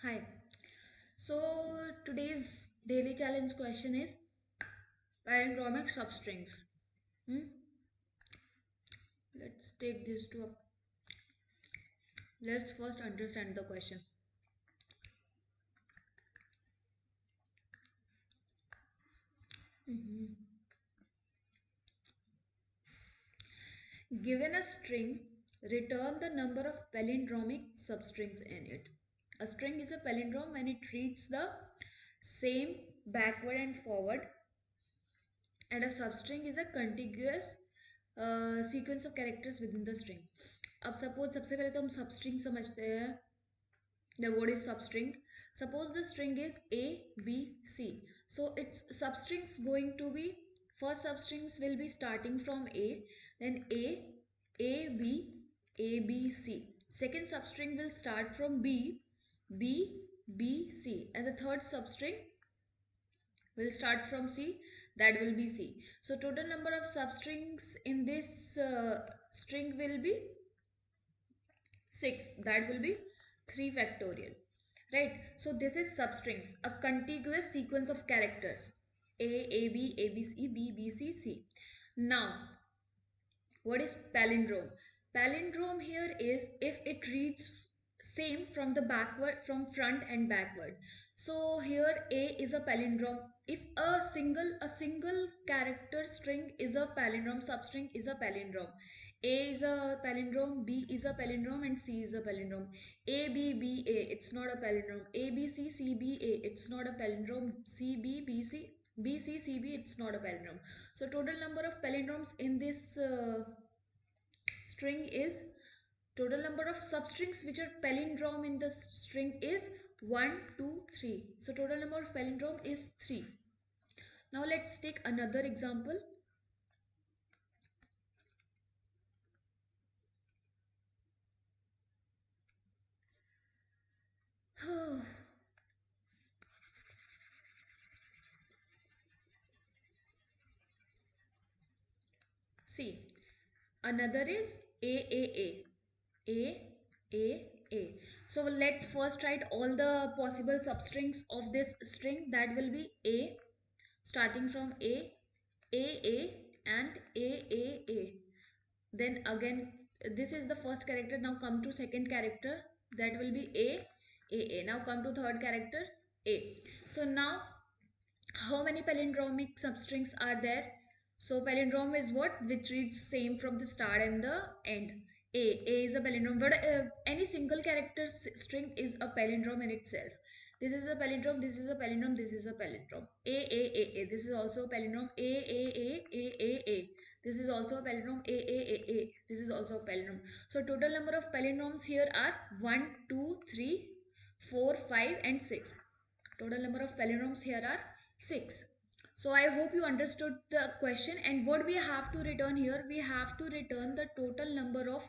Hi. So today's daily challenge question is palindromic substrings. Hmm? Let's take this to a. Let's first understand the question. Mhm. Given a string, return the number of palindromic substrings in it. A string is a palindrome when it reads the same backward and forward, and a substring is a contiguous sequence of characters within the string. अब suppose सबसे पहले तो हम substring समझते हैं. The word is substring. Suppose the string is A, B, C. So its substrings going to be, first substrings will be starting from A, then A, B, A, B, C. Second substring will start from B, B, B, C. And the third substring will start from C, that will be C. So total number of substrings in this string will be 6, that will be 3 factorial, right? So this is substrings, a contiguous sequence of characters A B C, B B C C. Now what is palindrome? Palindrome here is if it reads same from the backward, from front and backward. So here A is a palindrome. If a single character string is a palindrome, substring is a palindrome. A is a palindrome, B is a palindrome, and C is a palindrome. A B B A, it's not a palindrome. A B C C B A, it's not a palindrome. C B B C B C C B, it's not a palindrome. So total number of palindromes in this string is, total number of substrings which are palindrome in the string is 1, 2, 3. So total number of palindrome is 3. Now let's take another example. See, another is A A A A. So let's first write all the possible substrings of this string. That will be A, starting from A, and A. Then again, this is the first character. Now come to second character, that will be A. Now come to third character A. So now how many palindromic substrings are there? So palindrome is what? Which reads same from the start and the end. A is a palindrome, but any single character string is a palindrome in itself. This is a palindrome, this is a palindrome, this is a palindrome. A. This is also a palindrome. A. This is also a palindrome. A. This is also a palindrome. So total number of palindromes here are 1, 2, 3, 4, 5, and 6. Total number of palindromes here are 6. So I hope you understood the question, and what we have to return here, we have to return the total number of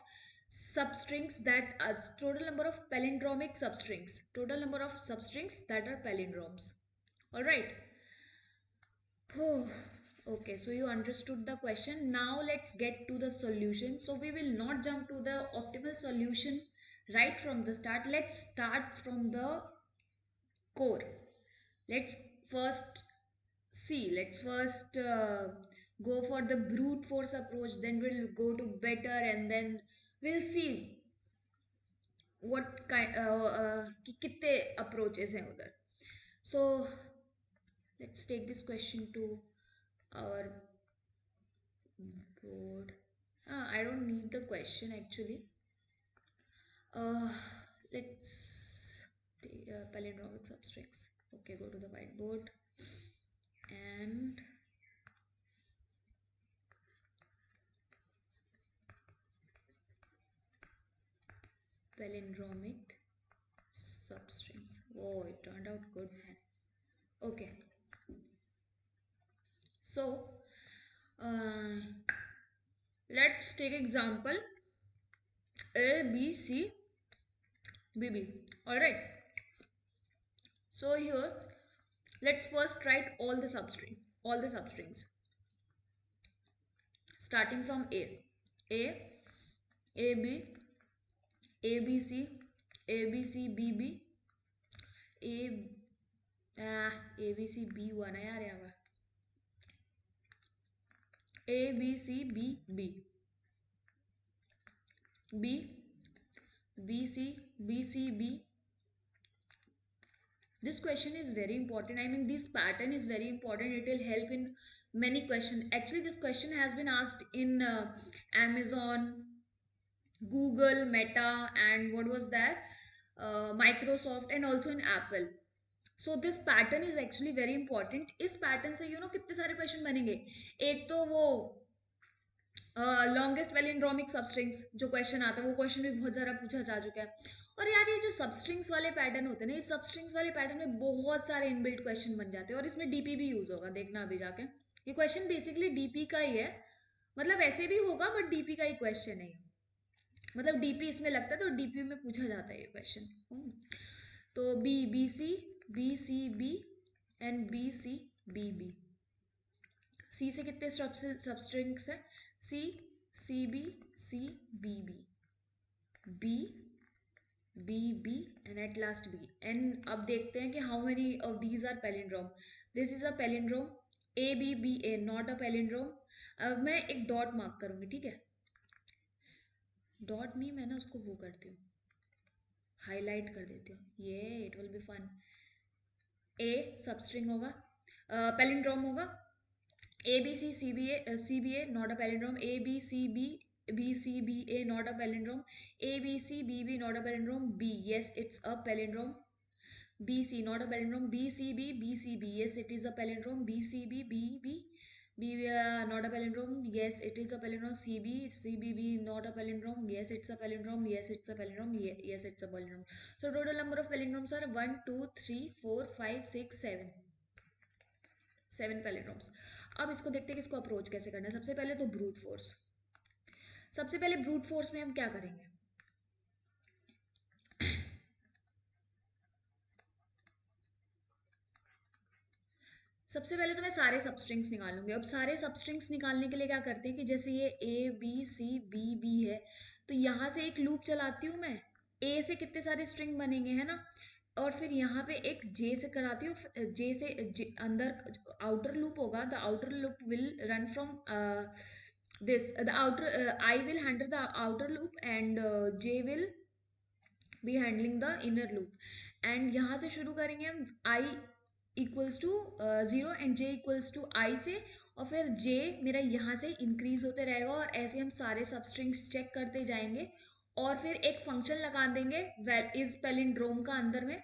substrings, that total number of palindromic substrings, total number of substrings that are palindromes. All right. Okay, so you understood the question. Now let's get to the solution. So we will not jump to the optimal solution right from the start. Let's start from the core. Let's first let's first go for the brute force approach, then we'll go to better, and then we'll see what kind कि कितने approaches हैं उधर. So let's take this question to our board. I don't need the question actually. uh, let's take palindromic substrings. Okay, go to the whiteboard and palindromic substrings. Oh, it turned out good, man. Okay, so uh, let's take example A B C B B. All right. So here, let's first write all the substrings, starting from A, A B, A B C, A B C B B, ABCB हुआ ना यार यहाँ पे, ABCB B BCB. This question is very important. I mean, this pattern is very important. It will help in many questions. Actually, this question has been asked in Amazon, Google, Meta, and what was that? Microsoft, and also in Apple. So this pattern is actually very important. इस pattern से कितने सारे question बनेंगे. एक तो वो longest palindromic substrings जो question आता है, वो क्वेश्चन भी बहुत सारा पूछा जा चुका है. और यार ये जो सबस्ट्रिंग्स वाले पैटर्न होते हैं ना, इस सबस्ट्रिंग्स वाले पैटर्न में बहुत सारे इनबिल्ट क्वेश्चन बन जाते हैं और इसमें डीपी भी यूज होगा, देखना अभी जाके. ये क्वेश्चन बेसिकली डीपी का ही है, मतलब ऐसे भी होगा बट डीपी का ही क्वेश्चन है. मतलब डीपी इसमें लगता है तो डीपी में पूछा जाता है ये क्वेश्चन. तो BC BB and BCBB. C से कितने सबस्ट्रिंग्स है? CCB CBB BBB and at last B. And अब देखते हैं कि how many of these are palindrome. This is a palindrome. ABBA not a palindrome. अब मैं एक डॉट मार्क करूंगी, ठीक है? डॉट नहीं, मैं ना उसको वो करती हूँ, हाईलाइट कर देती हूँ. ये it will be fun. A substring होगा, पैलिंड्रोम होगा. ABCCBA not a palindrome. ABCBCBA not a palindrome. ABCBB not a palindrome. B, yes, it's a palindrome. BC not a palindrome. BCB yes, it is a palindrome. BCBBB not a palindrome. Yes, it is a palindrome. CBCBB not a palindrome. Yes, it's a palindrome. Yes, it's a palindrome. Yes, it's a palindrome. So total number of palindromes are 1 2 3 4 5 6 7. 7 पैलिड्रोम्स. अब इसको देखते हैं कि इसको approach कैसे करना है. सबसे पहले तो ब्रूट फोर्स. सबसे पहले ब्रूट फोर्स में हम क्या करेंगे? सबसे पहले तो मैं सारे सबस्ट्रिंग्स निकालूंगी. अब सारे सबस्ट्रिंग्स निकालने के लिए क्या करते हैं कि जैसे ये ABCBB है, तो यहाँ से एक लूप चलाती हूँ मैं. A से कितने सारे स्ट्रिंग बनेंगे, है ना? और फिर यहाँ पे एक J से कराती हूँ. J से अंदर आउटर लूप होगा. The outer loop will run from this the outer I will handle the outer loop and J will be handling the inner loop. and यहाँ से शुरू करेंगे हम I equals to 0 and J equals to I से, और फिर J मेरा यहाँ से इंक्रीज होते रहेगा और ऐसे हम सारे सबस्ट्रिंग्स चेक करते जाएंगे. और फिर एक फंक्शन लगा देंगे इस पैलिंड्रोम का अंदर में,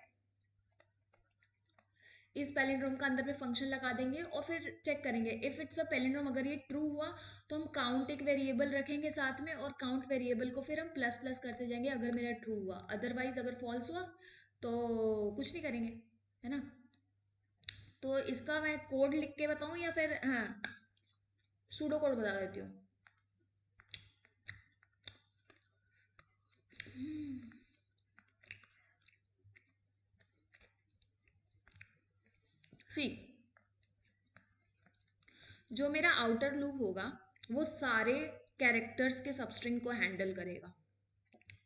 इस पैलिंड्रोम का अंदर में फंक्शन लगा देंगे और फिर चेक करेंगे इफ इट्स अ पैलिंड्रोम. अगर ये ट्रू हुआ तो हम काउंट एक वेरिएबल रखेंगे साथ में, और काउंट वेरिएबल को फिर हम प्लस प्लस करते जाएंगे अगर मेरा ट्रू हुआ. अदरवाइज अगर फॉल्स हुआ तो कुछ नहीं करेंगे, है ना? तो इसका मैं कोड लिख के बताऊं या फिर हाँ सूडो कोड बता देती हूँ. सी, जो मेरा आउटर लूप होगा वो सारे कैरेक्टर्स के सबस्ट्रिंग को हैंडल करेगा.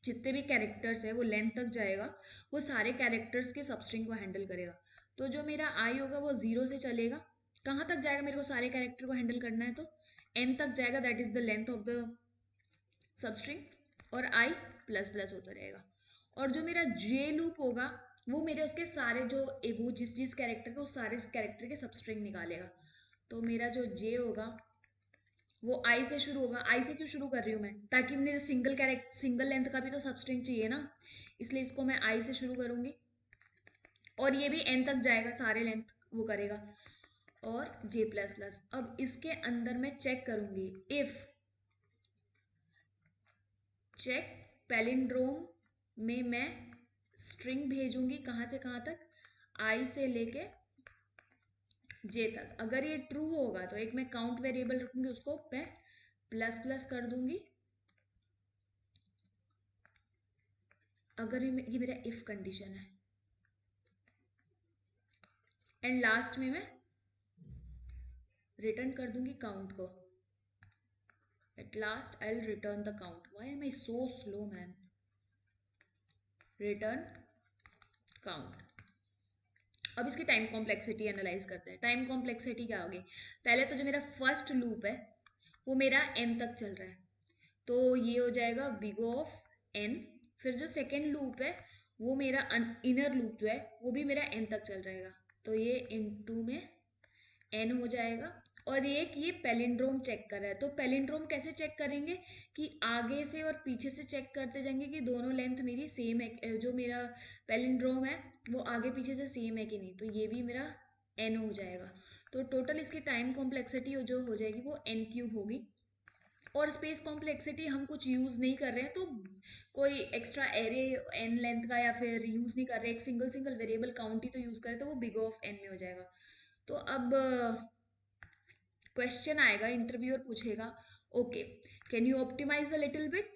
जितने भी कैरेक्टर्स है वो लेंथ तक जाएगा, वो सारे कैरेक्टर्स के सबस्ट्रिंग को हैंडल करेगा. तो जो मेरा आई होगा वो 0 से चलेगा. कहाँ तक जाएगा? मेरे को सारे कैरेक्टर को हैंडल करना है तो n तक जाएगा, that is the length of the substring. और आई प्लस प्लस होता रहेगा. और जो मेरा जे लूप होगा वो मेरे उसके सारे जो वो जिस जिस कैरेक्टर के, उस सारे कैरेक्टर के सबस्ट्रिंग निकालेगा. तो मेरा जो जे होगा वो आई से शुरू होगा. आई से क्यों शुरू कर रही हूँ मैं? ताकि मेरे सिंगल लेंथ का भी तो सबस्ट्रिंग चाहिए ना, इसलिए इसको मैं आई से शुरू करूंगी. और ये भी एन तक जाएगा, सारे लेंथ वो करेगा. और जे प्लस प्लस. अब इसके अंदर मैं चेक करूंगी इफ चेक पैलिंड्रोम में मैं स्ट्रिंग भेजूंगी कहाँ से कहाँ तक, आई से लेके जे तक. अगर ये ट्रू होगा तो एक मैं काउंट वेरिएबल रखूंगी, उसको मैं प्लस प्लस कर दूंगी. अगर ये मेरा इफ कंडीशन है. एंड लास्ट में मैं रिटर्न कर दूंगी काउंट को. At last I will return the count. Why am I so slow man? Return count. अब इसकी टाइम कॉम्प्लेक्सिटी एनालाइज करते हैं। टाइम कॉम्प्लेक्सिटी क्या होगी? पहले तो जो मेरा फर्स्ट लूप है वो मेरा n तक चल रहा है, तो ये हो जाएगा बिग ऑफ n। फिर जो सेकेंड लूप है वो मेरा इनर लूप जो है वो भी मेरा n तक चल रहेगा, तो ये इनटू में n हो जाएगा। और एक ये पैलिंड्रोम चेक कर रहा है, तो पैलिंड्रोम कैसे चेक करेंगे कि आगे से और पीछे से चेक करते जाएंगे कि दोनों लेंथ मेरी सेम है, जो मेरा पैलिंड्रोम है वो आगे पीछे से सेम है कि नहीं, तो ये भी मेरा n हो जाएगा। तो टोटल इसकी टाइम कॉम्प्लेक्सिटी जो हो जाएगी वो n क्यूब होगी। और स्पेस कॉम्प्लेक्सिटी हम कुछ यूज़ नहीं कर रहे हैं, तो कोई एक्स्ट्रा एरे n लेंथ का या फिर यूज़ नहीं कर रहे, एक सिंगल सिंगल वेरिएबल काउंट ही तो यूज़ करें, तो वो बिग ऑफ n में हो जाएगा। तो अब क्वेश्चन आएगा, इंटरव्यूअर पूछेगा, okay can you optimize a little bit,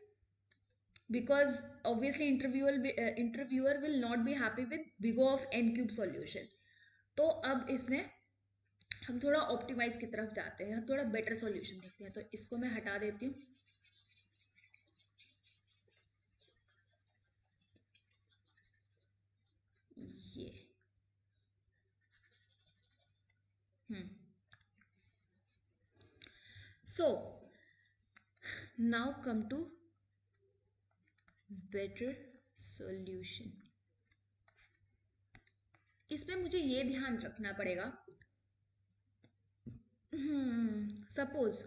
because obviously interviewer will not be happy with big of n cube solution. तो अब इसमें हम थोड़ा ऑप्टिमाइज की तरफ जाते हैं, हम थोड़ा बेटर सॉल्यूशन देखते हैं, तो इसको मैं हटा देती हूँ। ये so now come to better solution. इसमें मुझे ये ध्यान रखना पड़ेगा, suppose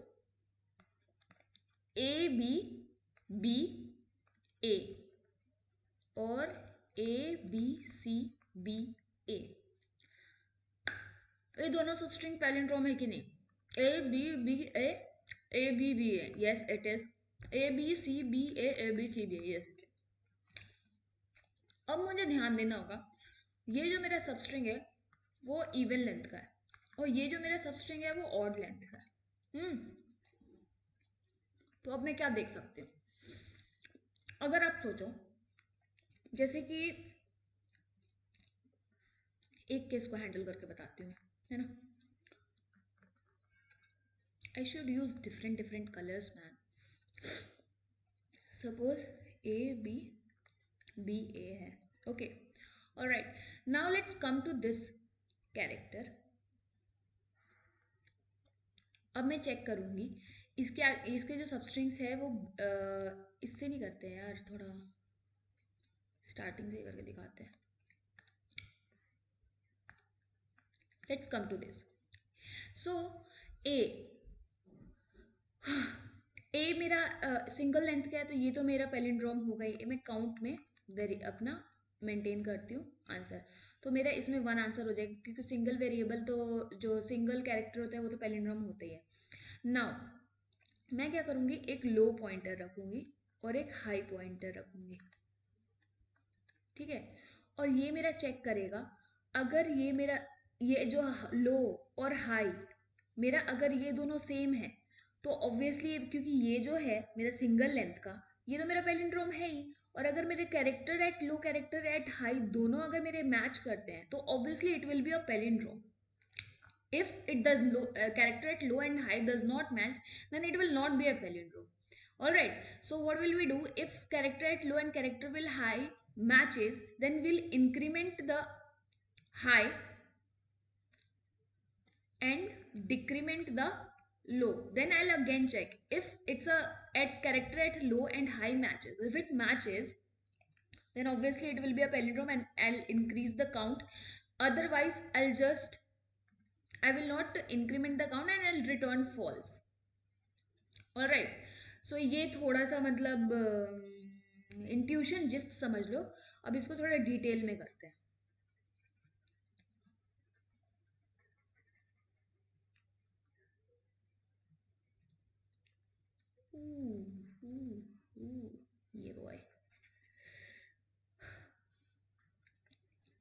A B B A और ए बी सी बी ए, ये दोनों सबस्ट्रिंग पैलिंड्रोम है कि नहीं? A B B A B B A, yes it is. A B C B A B C B, yes it is. अब मुझे ध्यान देना होगा, ये जो मेरा सबस्ट्रिंग है वो इवन लेंथ का है और ये जो मेरा सबस्ट्रिंग है वो ऑड लेंथ का है। तो अब मैं क्या देख सकती हूँ, अगर आप सोचो जैसे कि एक केस को हैंडल करके बताती हूँ मैं, है ना। I should use different different colours man. Suppose A B B A है, okay alright. Now let's come to this character. अब मैं चेक करूंगी इसके जो सबस्ट्रिंग्स है वो इससे नहीं करते हैं यार, थोड़ा स्टार्टिंग से ही करके दिखाते हैं। Let's come to this. So A A मेरा सिंगल लेंथ का है, तो ये तो मेरा पैलिंड्रोम हो गई। मैं काउंट में अपना मेंटेन करती हूँ आंसर, तो मेरा इसमें वन आंसर हो जाएगा, क्योंकि सिंगल वेरिएबल तो जो सिंगल कैरेक्टर होता है वो तो पैलिंड्रोम होते ही है। नाउ मैं क्या करूँगी, एक लो पॉइंटर रखूँगी और एक हाई पॉइंटर रखूँगी, ठीक है। और ये मेरा चेक करेगा, अगर ये मेरा ये जो लो और हाई मेरा अगर ये दोनों सेम है, तो ऑब्वियसली क्योंकि ये जो है मेरा सिंगल लेंथ का, ये तो मेरा पैलिंड्रोम है ही। और अगर मेरे character at low character at high दोनों अगर मेरे मैच करते हैं, तो obviously it will be a palindrome. If it the character at low and high does not match, then it will not be a palindrome. All right. So what will we do? If character at low and character will high matches, then we'll increment the high and decrement the low. Then I'll again check if it's a at character at low and high matches. If it matches, then obviously it will be a palindrome and I'll increase the count. Otherwise, I will not increment the count and I'll return false. All right. So ये थोड़ा सा मतलब intuition gist समझ लो। अब इसको थोड़ा detail में करते हैं। ये वो है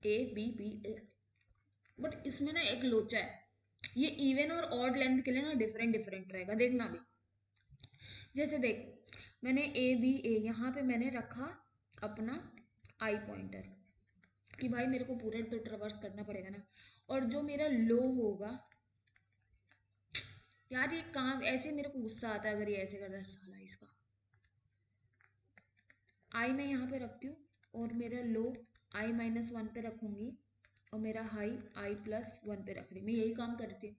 A B B A, but इसमें ना एक लोचा है, ये इवन और ऑड लेंथ के लिए ना डिफरेंट डिफरेंट रहेगा, देखना भी। जैसे देख, मैंने ए बी ए यहाँ पे मैंने रखा अपना आई पॉइंटर कि भाई मेरे को पूरा तो ट्रवर्स करना पड़ेगा ना। और जो मेरा लो होगा, यार ये काम ऐसे मेरे को गुस्सा आता है अगर ये ऐसे करता है साला इसका। आई मैं यहाँ पे रखती हूँ और मेरा लो i-1 पे रखूंगी और मेरा हाई i+1 पे रख रही हूँ, मैं यही काम करती हूँ।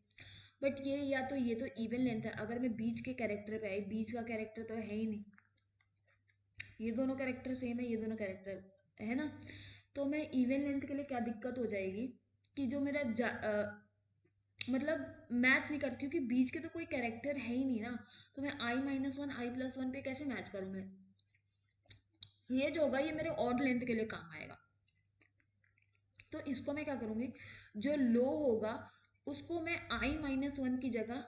बट ये तो इवन लेंथ है, अगर मैं बीच के कैरेक्टर पे आई, बीच का कैरेक्टर तो है ही नहीं, ये दोनों कैरेक्टर सेम है, ये दोनों कैरेक्टर है ना, तो मैं इवन लेंथ के लिए क्या दिक्कत हो जाएगी कि जो मेरा मतलब मैच नहीं कर, क्योंकि बीच के तो कोई कैरेक्टर है ही नहीं ना, तो मैं i-1 i+1 पे कैसे मैच करूँ मैं? ये जो होगा ये मेरे ऑड लेंथ के लिए काम आएगा। तो इसको मैं क्या करूँगी, जो लो होगा उसको मैं i-1 की जगह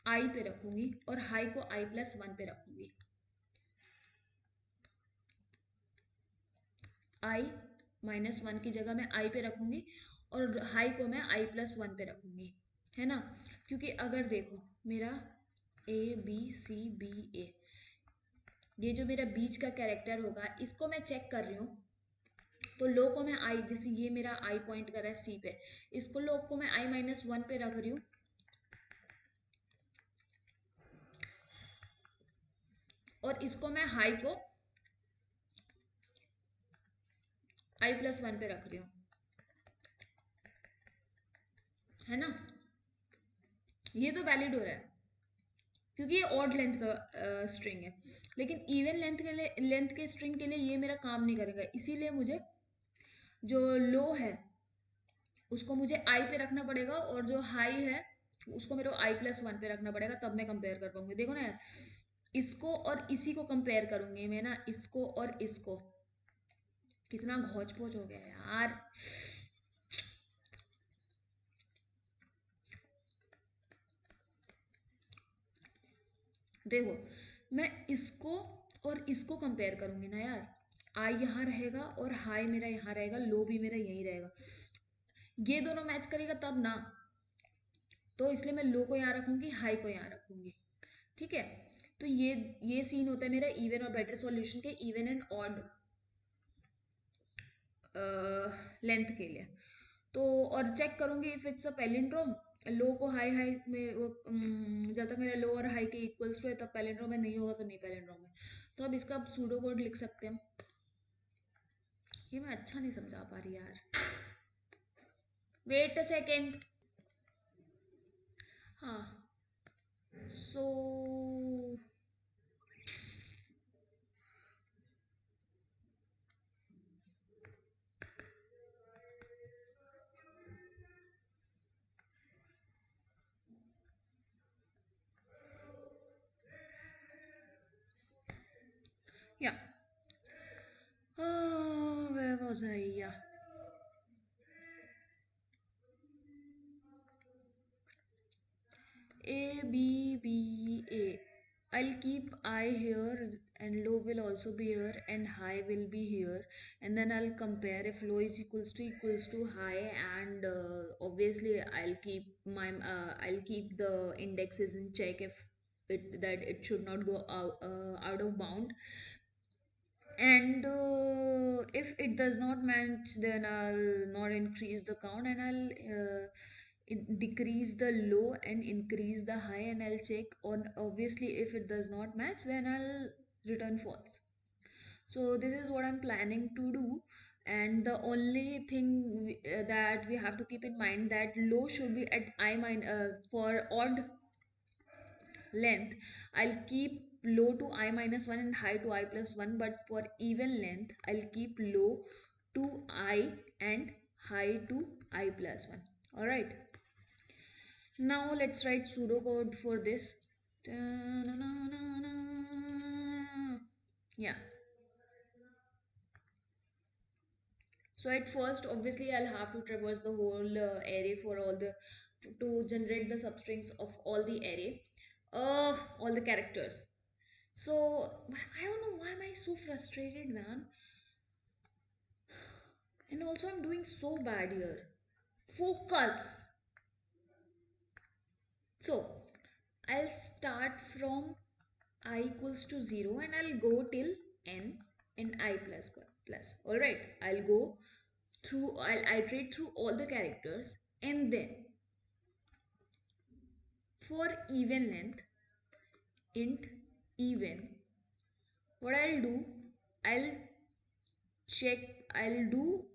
i पे रखूँगी और हाई को i+1 पे रखूँगी। i-1 की जगह मैं i पे रखूँगी और हाई को मैं i+1 पे रखूँगी, है ना। क्योंकि अगर देखो मेरा A B C B A, ये जो मेरा बीच का कैरेक्टर होगा इसको मैं चेक कर रही हूँ, तो लो को मैं आई, जैसे ये मेरा आई पॉइंट कर रहा है सी पे, इसको लो को मैं i-1 पे रख रही हूँ और इसको मैं हाई को i+1 पे रख रही हूँ, है ना। ये तो वैलिड हो रहा है क्योंकि ये ऑड लेंथ का स्ट्रिंग है, लेकिन इवन लेंथ के स्ट्रिंग के लिए ये मेरा काम नहीं करेगा, इसीलिए मुझे जो लो है उसको मुझे आई पे रखना पड़ेगा और जो हाई है उसको मेरे को i+1 पे रखना पड़ेगा, तब मैं कंपेयर कर पाऊंगी। देखो ना यार, इसको और इसी को कंपेयर करूंगी मैं ना, इसको और इसको, कितना घोच पोच हो गया यार। देखो मैं इसको और इसको कंपेयर करूंगी ना यार, आई यहाँ रहेगा और हाई मेरा यहाँ रहेगा, लो भी मेरा यहीं रहेगा, ये दोनों मैच करेगा तब ना, तो इसलिए मैं लो को यहाँ रखूंगी, हाई को यहाँ रखूंगी, ठीक है। तो ये सीन होता है मेरा इवन और बेटर सॉल्यूशन के, इवन एंड ऑड लेंथ के लिए। तो और चेक करूंगी इफ इट्स अ पैलिंड्रोम, लो को हाई हाई में वो जब तक मेरा लो और हाई के इक्वल्स टू है तब पैलिंड्रोम में, नहीं होगा तो नहीं पैलिंड्रोम है। तो अब इसका सूडो कोड लिख सकते हैं, ये मैं अच्छा नहीं समझा पा रही यार, वेट अ सेकेंड। हाँ, सो या where was I? Yeah. A B B A. I'll keep I here and low will also be here and high will be here, and then I'll compare if low is equals to high, and obviously I'll keep the indexes in check if it should not go out of bound, and if it does not match then I'll not increase the count, and I'll decrease the low and increase the high, and I'll check on, obviously if it does not match then I'll return false. So this is what I'm planning to do, and the only thing that we have to keep in mind that low should be at for odd length, I'll keep low to i-1 and high to i+1, but for even length, I'll keep low to I and high to i+1. Alright, now let's write pseudocode for this. Yeah. So at first, obviously, I'll have to traverse the whole array for all the to generate the substrings of all the array, all the characters. So I don't know why am I so frustrated, man. And also I'm doing so bad here. Focus. So I'll start from I equals to 0 and I'll go till n and I plus. Alright, I'll iterate through all the characters, and then for even length, int even, what I'll do, I'll check, I'll do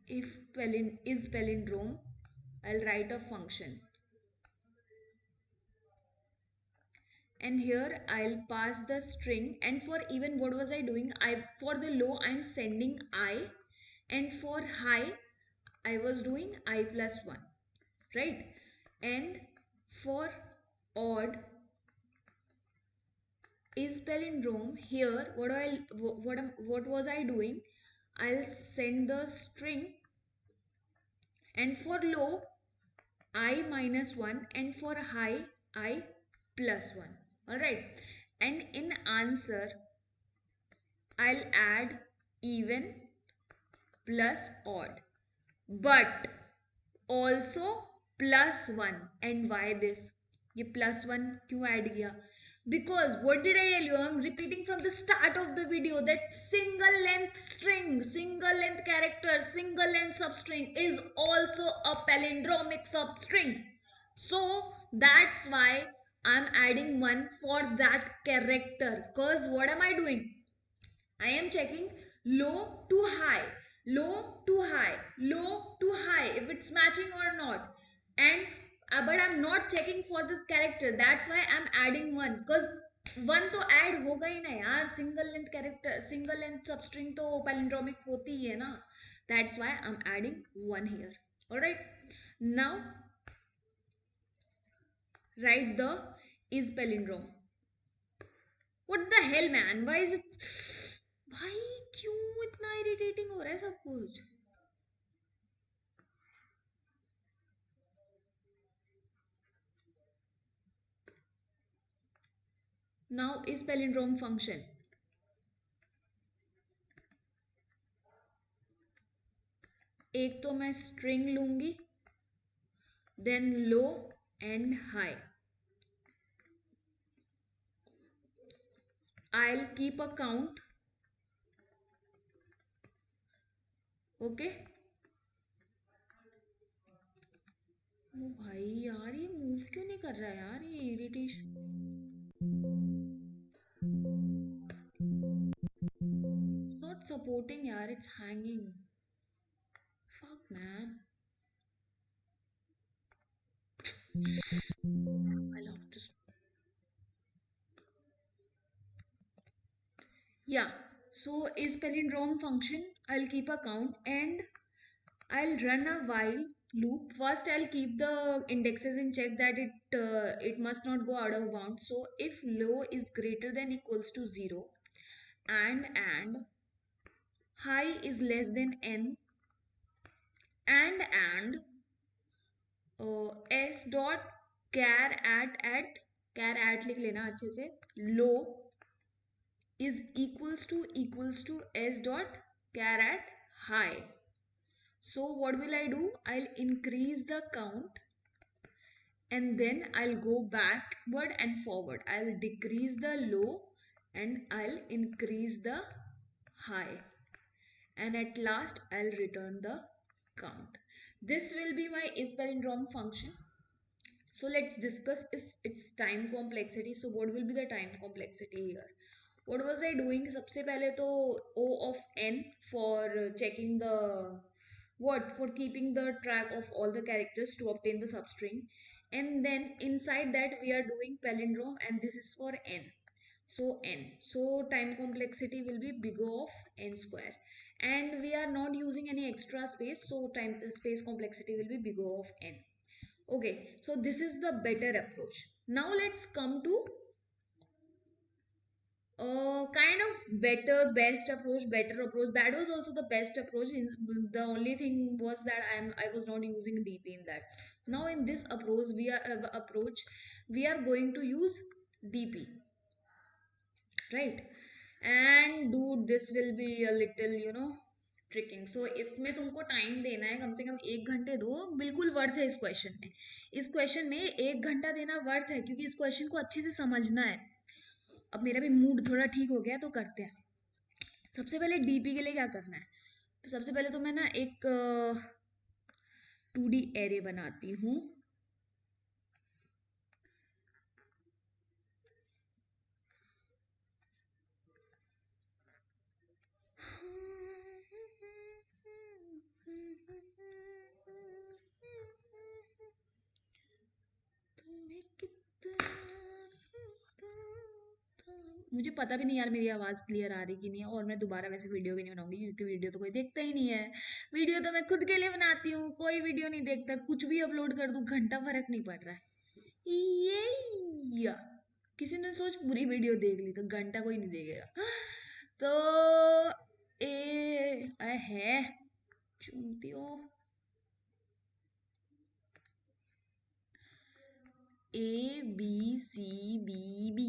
if is palindrome, I'll write a function, and here I'll pass the string. And for even what was I doing, I for the low I'm sending I, and for high I was doing I plus 1, right? And for odd is palindrome, here what was I doing, I'll send the string, and for low I minus 1, and for high I plus 1. All right, and in answer I'll add even plus odd, but also plus 1. And why this, ये plus 1 क्यों add किया? Because what did I tell you? I'm repeating from the start of the video that single length string, single length character, single length substring is also a palindromic substring. So that's why I'm adding one for that character. Because what am I doing? I am checking low to high, low to high, low to high, if it's matching or not. And but I'm not checking for the character. That's why I'm adding one. Because one तो add होगा ही ना यार, single length character, single length substring तो palindromic होती ही है ना. That's why I'm adding one here. Alright. Now write the is palindrome. What the hell man? Why is it? भाई क्यों इतना इरिटेटिंग हो रहा है सब कुछ? Now is palindrome function. एक तो मैं string लूंगी, then low and high. I'll keep a count. Okay. ओ भाई यार ये मूव क्यों नहीं कर रहा है यार, ये इरिटेशन. It's not supporting यार, it's hanging. Fuck man. I'll have to. Yeah. So is palindrome function. I'll keep a count and I'll run a while loop. First, I'll keep the indexes in check that it must not go out of bounds. So if low is greater than equals to 0 and high is less than n and s dot char at लिख लेना अच्छे से, low is equals to s dot char at high. So what will I do? I'll increase the count and then I'll go backward and forward. I'll decrease the low and I'll increase the high, and at last I'll return the count. This will be my is palindrome function. So let's discuss its time complexity. So what will be the time complexity here? What was I doing? सबसे पहले तो O of n for checking the what, for keeping the track of all the characters to obtain the substring, and then inside that we are doing palindrome, and this is for n. So n, so time complexity will be big O of n square, and we are not using any extra space, so time space complexity will be big O of n. Okay, so this is the better approach. Now let's come to kind of best approach, better approach. That was also the best approach. The only thing was that I was not using DP in that. Now in this approach we are going to use DP, right? And dude, this will be a little tricking. So इसमें तुमको time देना है, कम से कम 1 घंटे दो. बिल्कुल worth है इस क्वेश्चन में. इस क्वेश्चन में 1 घंटा देना वर्थ है, क्योंकि इस क्वेश्चन को अच्छे से समझना है. अब मेरा भी मूड थोड़ा ठीक हो गया तो करते हैं. सबसे पहले डीपी के लिए क्या करना है? तो सबसे पहले तो मैं ना एक 2D एरे बनाती हूँ. मुझे पता भी नहीं यार मेरी आवाज़ क्लियर आ रही कि नहीं है, और मैं दोबारा वैसे वीडियो भी नहीं बनाऊंगी क्योंकि वीडियो तो कोई देखता ही नहीं है। वीडियो तो मैं खुद के लिए बनाती हूँ, कोई वीडियो नहीं देखता, कुछ भी अपलोड कर दूँ घंटा फर्क नहीं पड़ रहा है। ये या किसी ने सोच पूरी वीडियो देख ली तो घंटा कोई नहीं देखेगा। तो है चूतियो A B C B B.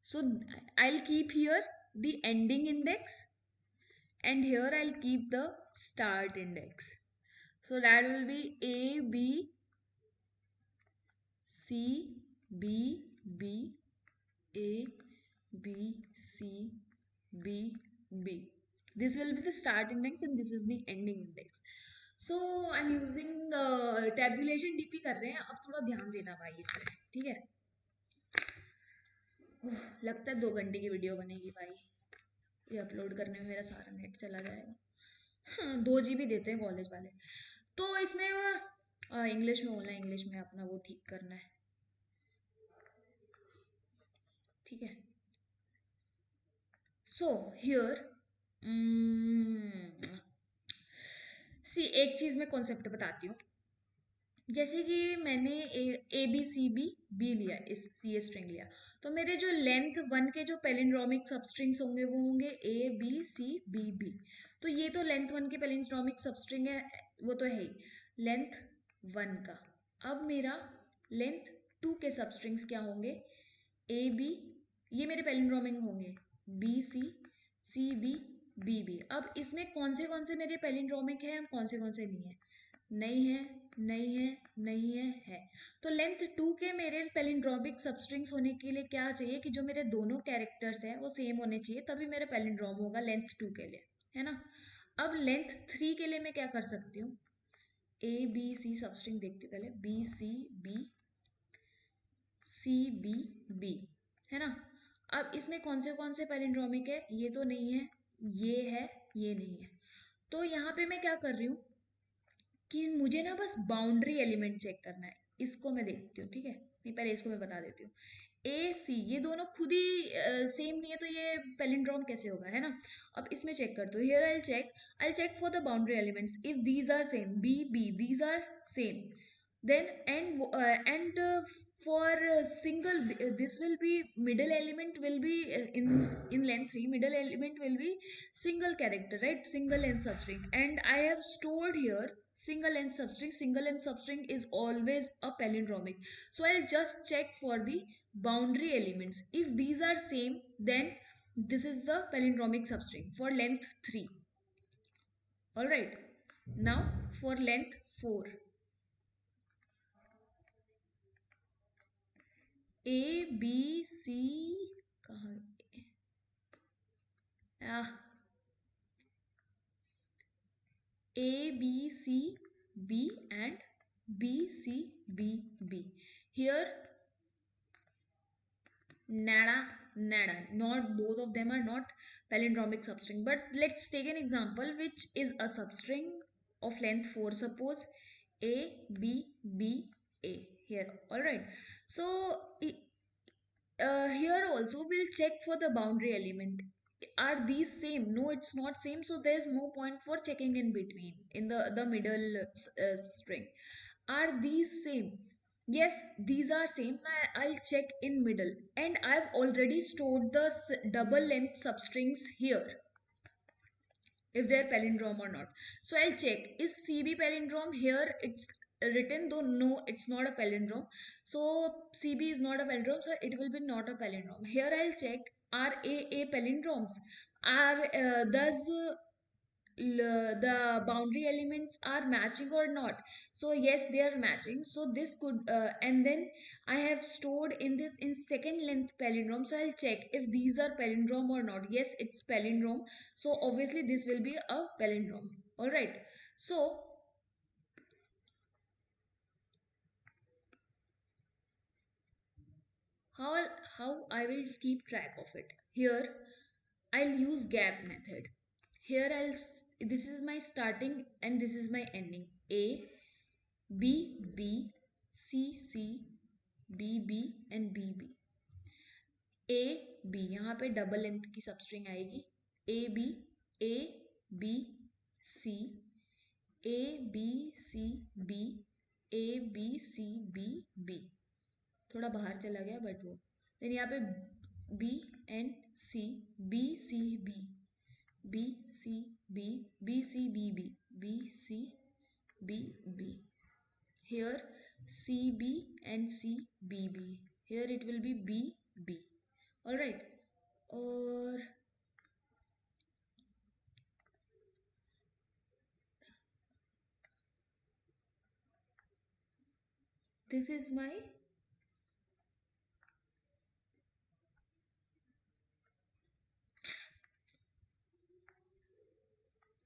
So I'll keep here the ending index, and here I'll keep the start index. So that will be A B C B B A B C B B. This will be the start index and this is the ending index. So I'm using tabulation DP कर रहे हैं, अब थोड़ा ध्यान देना भाई इसमें, ठीक है। लगता है 2 घंटे की वीडियो बनेगी भाई, ये अपलोड करने में मेरा सारा नेट चला जाएगा। हाँ, 2 GB देते हैं कॉलेज वाले। तो इसमें इंग्लिश में बोलना है, इंग्लिश में अपना वो ठीक करना है, ठीक है। सो हियर सी एक चीज़ मैं कॉन्सेप्ट बताती हूँ। जैसे कि मैंने A B C B लिया, इस ये स्ट्रिंग लिया, तो मेरे जो लेंथ 1 के जो पैलिंड्रोमिक सबस्ट्रिंग्स होंगे वो होंगे A B C B B। तो ये तो लेंथ 1 के पैलिंड्रोमिक सबस्ट्रिंग है, वो तो है ही लेंथ 1 का। अब मेरा लेंथ 2 के सबस्ट्रिंग्स क्या होंगे, A B, ये मेरे पैलिंड्रोमिक होंगे B C C B B। अब इसमें कौन से मेरे पैलिंड्रोमिक हैं और कौन से नहीं है, नहीं है, नहीं है, नहीं है, है। तो लेंथ 2 के मेरे पैलिंड्रोमिक सबस्ट्रिंग्स होने के लिए क्या चाहिए कि जो मेरे दोनों कैरेक्टर्स हैं वो सेम होने चाहिए, तभी मेरा पैलिंड्रोम होगा लेंथ 2 के लिए, है ना। अब लेंथ 3 के लिए मैं क्या कर सकती हूँ, A B C सबस्ट्रिंग देखती हूँ पहले, B C B है ना। अब इसमें कौन से पैलिंड्रोमिक है, ये तो नहीं है, ये है, ये नहीं है। तो यहाँ पे मैं क्या कर रही हूँ कि मुझे ना बस बाउंड्री एलिमेंट चेक करना है, इसको मैं देखती हूँ, ठीक है। नहीं, पहले इसको मैं बता देती हूँ। A C ये दोनों खुद ही सेम नहीं है, तो ये पैलिंड्रोम कैसे होगा, है ना। अब इसमें चेक करते हो, here I check for the boundary elements if these are same, B these are same, then and for single this will be middle element will be in length 3, middle element will be single character, right, single length substring, and I have stored here single length substring. Single length substring is always a palindromic, so I'll just check for the boundary elements. If these are same, then this is the palindromic substring for length 3. All right, now for length 4, A B C कहाँ A B C B and B C B B. Here nada, not both of them are not palindromic substring, but let's take an example which is a substring of length 4, suppose A B B A here. All right, so here also we'll check for the boundary element. Are these same? No, it's not same, so there's no point for checking in between in the middle string. Are these same? Yes, these are same. I'll check in middle, and I've already stored the double length substrings here, if they're palindrome or not. So I'll check, is CB palindrome? Here it's written, though no, it's not a palindrome. So CB is not a palindrome, so it will be not a palindrome. Here I'll check, are AA palindromes? Are does the boundary elements are matching or not? So yes, they are matching, so this could and then I have stored in this in second length palindrome, so I'll check if these are palindrome or not. Yes, it's palindrome, so obviously this will be a palindrome. All right, so how how I will keep track of it? Here I'll use gap method. Here this is my starting and this is my ending. A B B C C B B and B B. A B, यहाँ पे double length की substring आएगी, A B, A B C, A B C B, A B C B B, थोड़ा बाहर चला गया but वो, then यहाँ पे B and C, B C B, B C B, B C B B, B C B B, here C B and C B B, here it will be B B, all right. Or this is my,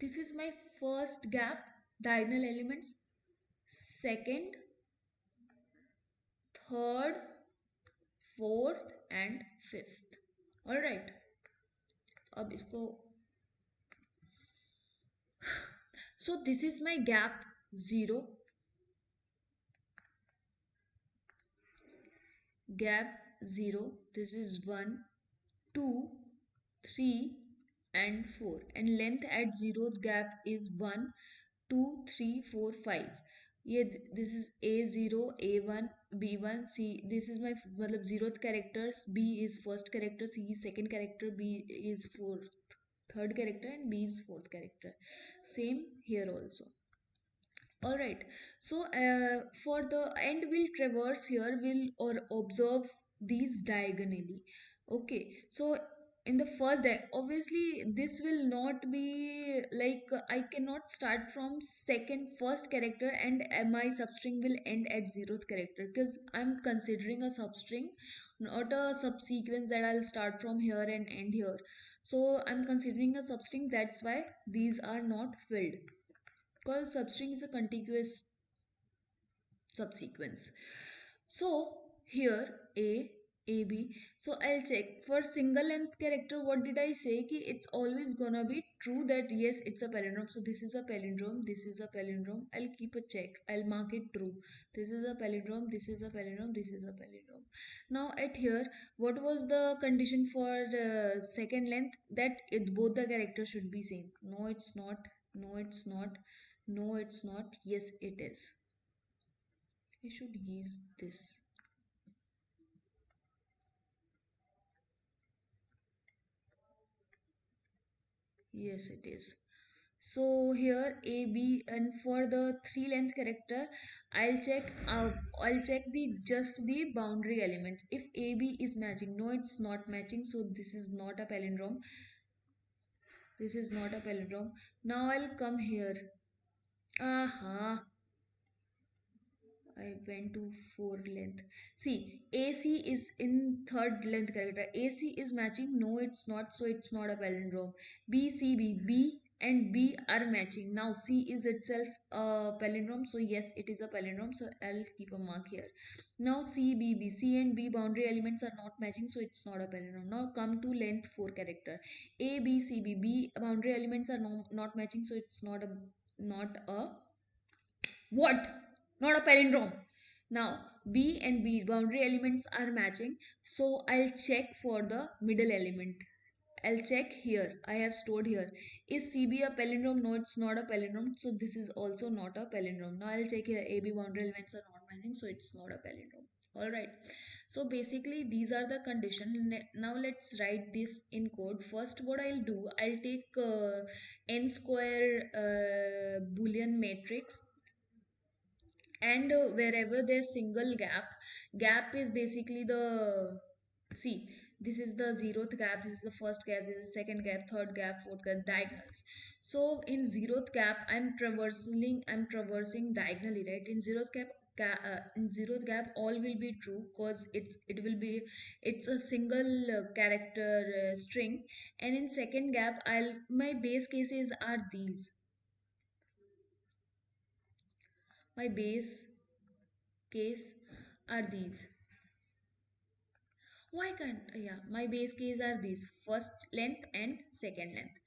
this is my first gap, diagonal elements, second, third, fourth and fifth, all right. अब इसको, so this is my gap 0, gap 0, this is 1, 2, 3 and 4, and length at zeroth gap is 1, 2, 3, 4, 5. ये this is a0, a1, b1, c, this is my मतलब zeroth characters, b is first character, c is second character, b is fourth third character and b is fourth character, same here also. All right, so for the end we'll traverse here, will or observe these diagonally. Okay, so in the first obviously this will not be like I cannot start from second first character and my substring will end at zeroth character, because I'm considering a substring, not a subsequence that I'll start from here and end here. So I'm considering a substring, that's why these are not filled, because substring is a contiguous subsequence. So here a a b, so I'll check for single length character, what did I say, ki it's always gonna be true that yes it's a palindrome, so this is a palindrome, this is a palindrome, I'll keep a check, I'll mark it true, this is a palindrome, this is a palindrome, this is a palindrome. Now at here, what was the condition for second length, that both the characters should be same, no it's not, no it's not, no it's not, yes it is. I should use this. Yes, it is. So here A, B, and for the three length character, I'll check. I'll check the just the boundary elements. If A, B is matching, no, it's not matching. So this is not a palindrome. This is not a palindrome. Now I'll come here. Aha. I went to four length. See, AC is in third length character. AC is matching. No, it's not. So it's not a palindrome. B, C, B, B and B are matching. Now C is itself a palindrome. So yes, it is a palindrome. So I'll keep a mark here. Now C, B, B, C and B boundary elements are not matching. So it's not a palindrome. Now come to length 4 character. A, B, C, B, B boundary elements are not matching. So it's not a what? Not a palindrome. Now, B and B boundary elements are matching. So, I'll check for the middle element. I'll check here. I have stored here. Is CB a palindrome? No, it's not a palindrome. So, this is also not a palindrome. Now, I'll check here. AB boundary elements are not matching. So, it's not a palindrome. Alright. So, basically, these are the conditions. Now, let's write this in code. First, what I'll do, I'll take n square Boolean matrix, and wherever there's single gap is basically the, see, this is the zeroth gap, this is the first gap, this is the second gap, third gap, fourth gap, diagonals. So in zeroth gap I'm traversing diagonally, right? In zeroth gap all will be true, because it's a single character string. And in second gap, my base cases are these, my base case are these. Why can't, yeah, my base case are these, first length and second length.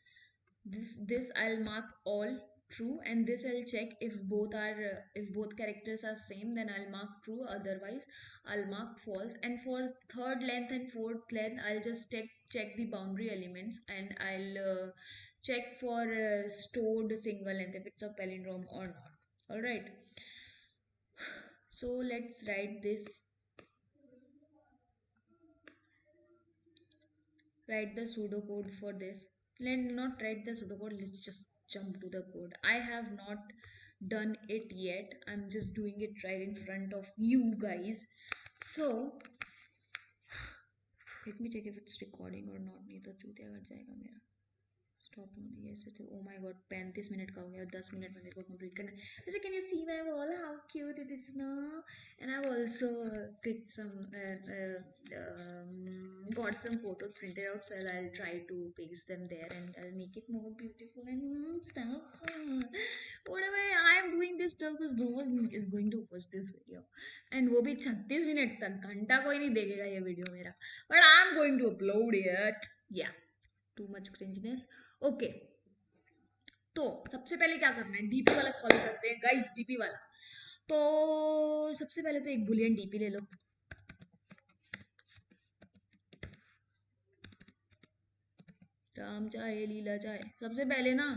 This I'll mark all true, and this I'll check if both are if both characters are same, then I'll mark true, otherwise I'll mark false. And for third length and fourth length, I'll just check the boundary elements, and I'll check for stored single length if it's a palindrome or not. All right, so let's write the pseudocode for this. Let not write the pseudocode, let's just jump to the code. I have not done it yet. I'm just doing it right in front of you guys. So let me check if it's recording or not. नहीं तो चूतिया कर जाएगा मेरा. Stop होने ये से oh my God 35 minute का हो गया 10 मिनट में मेरे को कंप्लीट करना है जैसे can you see my wall how cute it is no and I also clicked some got some photos printed out so I'll try to paste them there and I'll make it more beautiful and stuff whatever I am doing this stuff because no one is going to watch this video and वो भी 36 minute तक घंटा कोई नहीं देखेगा ये video मेरा but I'm going to upload it yeah too much cringiness okay तो सबसे पहले क्या करना है डीपी वाला सॉल्व करते हैं गाइस डीपी वाला तो सबसे पहले तो एक बुलियन डीपी ले लो राम चाहे लीला चाहे सबसे पहले ना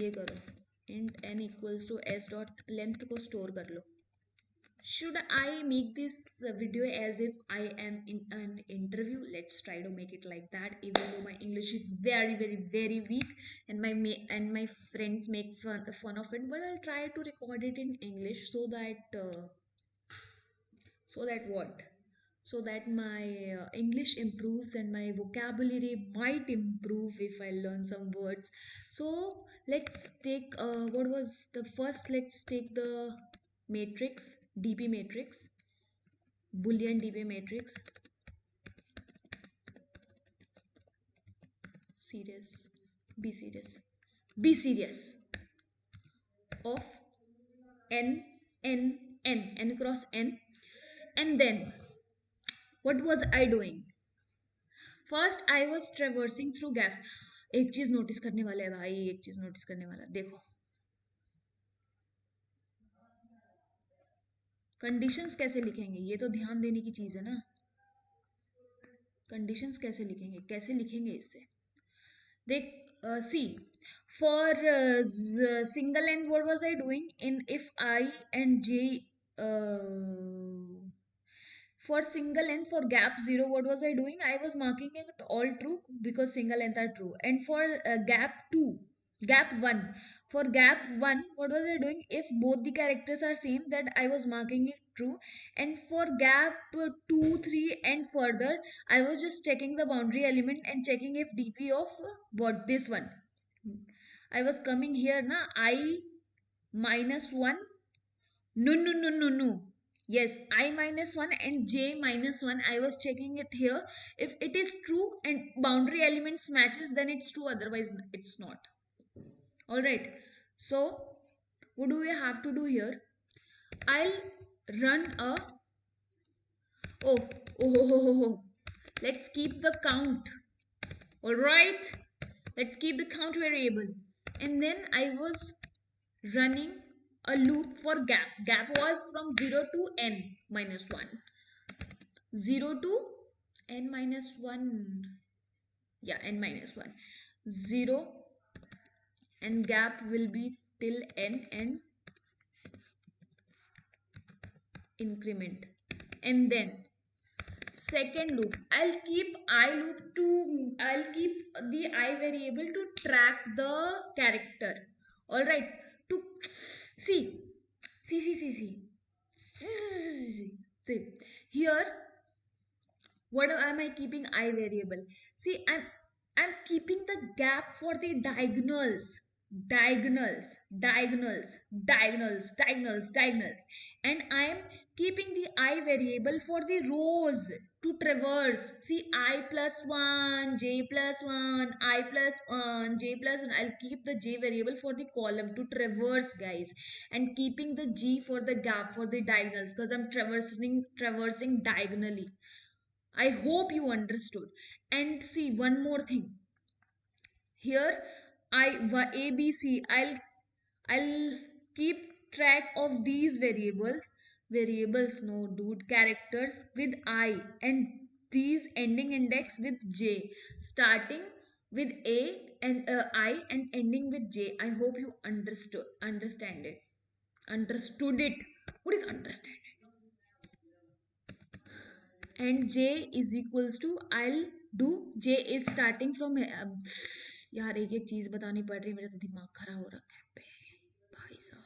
ये करो int N equals to S dot length को स्टोर कर लो should I make this video as if I am in an interview? Let's try to make it like that, even though my English is very weak and my friends make fun of it, but I'll try to record it in English so that what? So that my English improves and my vocabulary might improve if I learn some words. So let's take what was the first? Let's take the matrix, DP matrix, Boolean DP matrix. Serious, be serious, be serious. Of n cross n, and then what was I doing? First I was traversing through gaps. एक चीज notice करने वाला है भाई, एक चीज notice करने वाला, देखो कंडीशंस कैसे लिखेंगे, ये तो ध्यान देने की चीज है ना. कंडीशंस कैसे लिखेंगे इससे देख C for single and what was I doing in if I and J for single length for gap 0 what was I doing, I was marking it all true because single length are true. And for gap 2 gap 1 for gap 1 what was I doing, if both the characters are same that I was marking it true. And for gap 2 3 and further I was just checking the boundary element and checking if dp of what this one, I was coming here na I minus 1 no. Yes, I minus 1 and j minus 1. I was checking it here. If it is true and boundary elements matches, then it's true. Otherwise, it's not. Alright. So, what do we have to do here? I'll run a... Oh. Let's keep the count. Alright. Let's keep the count variable. And then I was running a loop for gap. Gap was from 0 to n minus 1. 0 to n minus 1. Yeah, n minus 1. 0 and gap will be till n and increment. And then second loop, I'll keep the I variable to track the character. Alright. To see. Here what am I keeping I variable? See, I'm keeping the gap for the diagonals, and I am keeping the I variable for the rows to traverse. See, I plus 1, j plus 1, I plus 1, j plus 1. I'll keep the j variable for the column to traverse, guys, and keeping the g for the gap for the diagonals because I'm traversing diagonally. I hope you understood. And see, one more thing. Here, A, B, C. I'll keep track of these variables, no dude, characters with I, and these ending index with J, starting with A and I and ending with J. I hope you understand it. Understood it. What is understand? And J is equals to, I'll do J is starting from यार एक एक चीज बतानी पड़ रही है, मेरा तो दिमाग खराब हो रखा है बे, भाई साहब.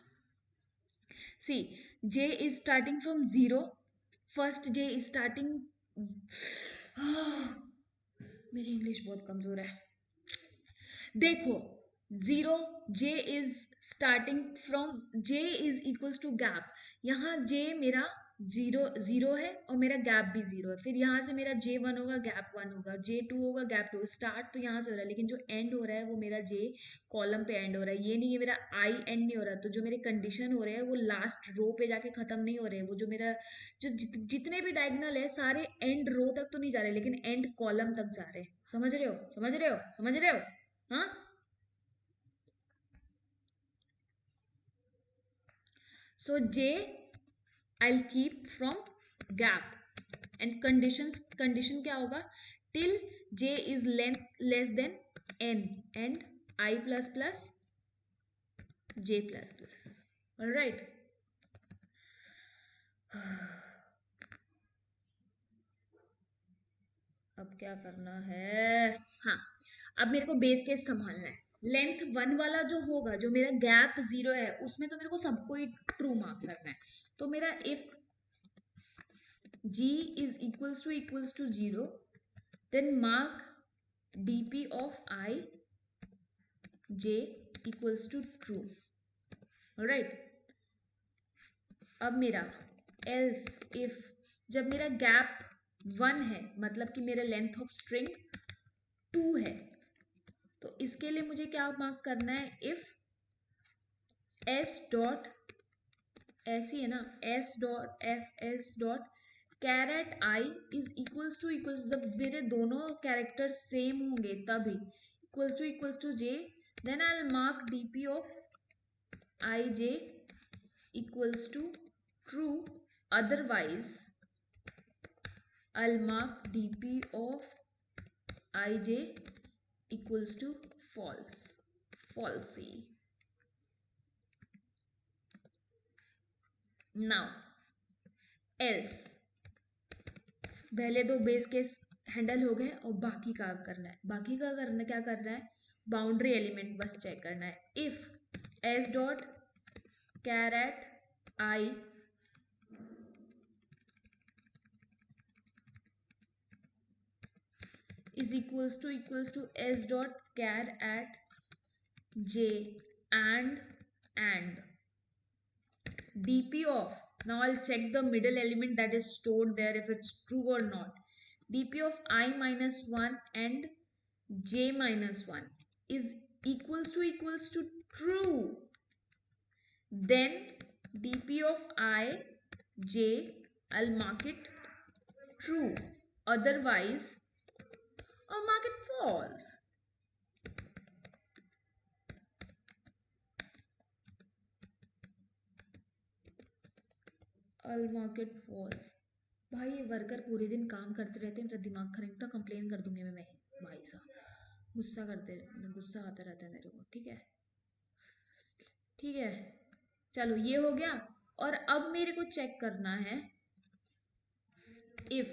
See, J is starting from 0. First J is starting. मेरी इंग्लिश बहुत कमजोर है. देखो, 0, J is starting from, J is equals to gap. यहाँ J मेरा 0 है और मेरा गैप भी 0 है. फिर यहाँ से मेरा J1 होगा, गैप 1 होगा, J2 होगा, गैप 2. स्टार्ट तो यहाँ से हो रहा है, लेकिन जो एंड हो रहा है वो मेरा J कॉलम पे एंड हो रहा है. ये नहीं है मेरा I एंड नहीं हो रहा. तो जो मेरे कंडीशन हो रहे हैं वो लास्ट रो पे जाके खत्म नहीं हो रहे हैं. वो जो मेरा जो जितने भी डायगोनल है सारे एंड रो तक तो नहीं जा रहे, लेकिन एंड कॉलम तक जा रहे हैं. समझ रहे हो, समझ रहे हो, समझ रहे हो? हाँ. So J I'll keep from gap, and condition क्या होगा? Till J is less than N and I plus plus J plus plus. All right. अब क्या करना है? हाँ, अब मेरे को बेस केस संभालना है. लेंथ 1 वाला जो होगा, जो मेरा गैप 0 है, उसमें तो मेरे को सबको ही ट्रू मार्क करना है. तो मेरा if G is equals to 0, then mark dp of I J equals to true. Alright. अब मेरा else if, जब मेरा गैप 1 है, मतलब कि मेरा लेंथ ऑफ स्ट्रिंग 2 है, तो इसके लिए मुझे क्या मार्क करना है? इफ s डॉट, ऐसी है ना, s dot f s dot caret i is equals to जब मेरे दोनों कैरेक्टर सेम होंगे तभी equals to j, then I'll mark dp of ij equals to true. Otherwise I'll mark dp of ij equals to falsy. Now else, पहले दो base case handle हो गए और बाकी का करना है. बाकी का करना क्या करना है? बाउंड्री एलिमेंट बस चेक करना है. If S dot caret I is equals to s dot char at j and dp of, now I'll check the middle element that is stored there if it's true or not. dp of I minus 1 and j minus 1 is equals to true. Then dp of I j, I'll mark it true. Otherwise I'll mark it false. I'll mark it false. भाई ये worker पूरे दिन काम करते रहते हैं, मेरा दिमाग खराब. तो कंप्लेन कर दूंगी मैं भाई साहब. गुस्सा आता रहता है मेरे को. ठीक है, ठीक है, चलो ये हो गया. और अब मेरे को चेक करना है if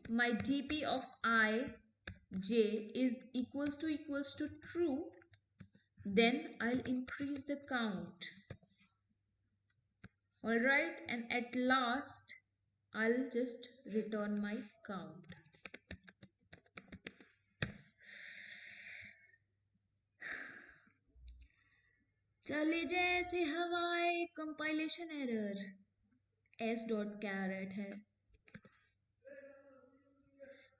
my dp of I j is equals to true, then I'll increase the count. All right, and at last I'll just return my count. चले जैसे हवाएं, compilation error, s dot caret है.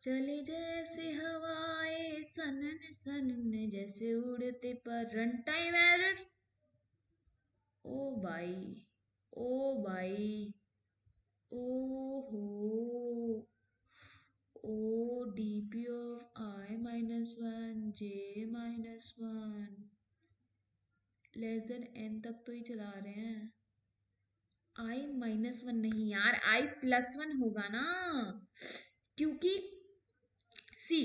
चले जैसे हवाएं सनन सनन जैसे उड़ते पर, रन टाइम एरर. ओ भाई, ओ भाई, ओ हो, ओ dp of I minus 1 j minus 1 less than n तक तो ही चला रहे हैं। i-1 नहीं यार, i+1 होगा ना, क्योंकि सी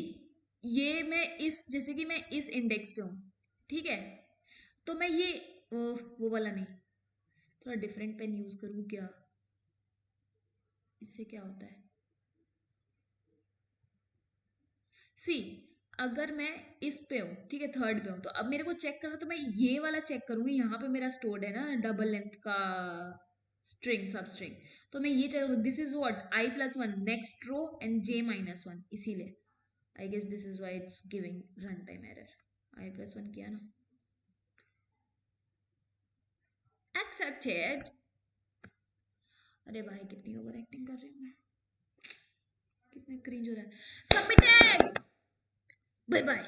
ये मैं इस, जैसे कि मैं इस इंडेक्स पे हूँ, ठीक है, तो मैं ये वो वाला नहीं, थोड़ा डिफरेंट पेन यूज करूँ क्या, इससे क्या होता है, सी अगर मैं इस पे हूँ, ठीक है, थर्ड पे हूँ, तो अब मेरे को चेक करना, तो मैं ये वाला चेक करूंगी, यहाँ पे मेरा स्टोर्ड है ना डबल लेंथ का स्ट्रिंग, सब स्ट्रिंग, तो मैं ये check, this is what i+1 next row and j-1, इसीलिए I guess this is why it's giving run time error. i+1 किया ना, एक्सेप्टेड। अरे भाई कितनी ओवर एक्टिंग कर रही हूँ मैं, कितने क्रिंज हो रहा है। Submitted, bye bye.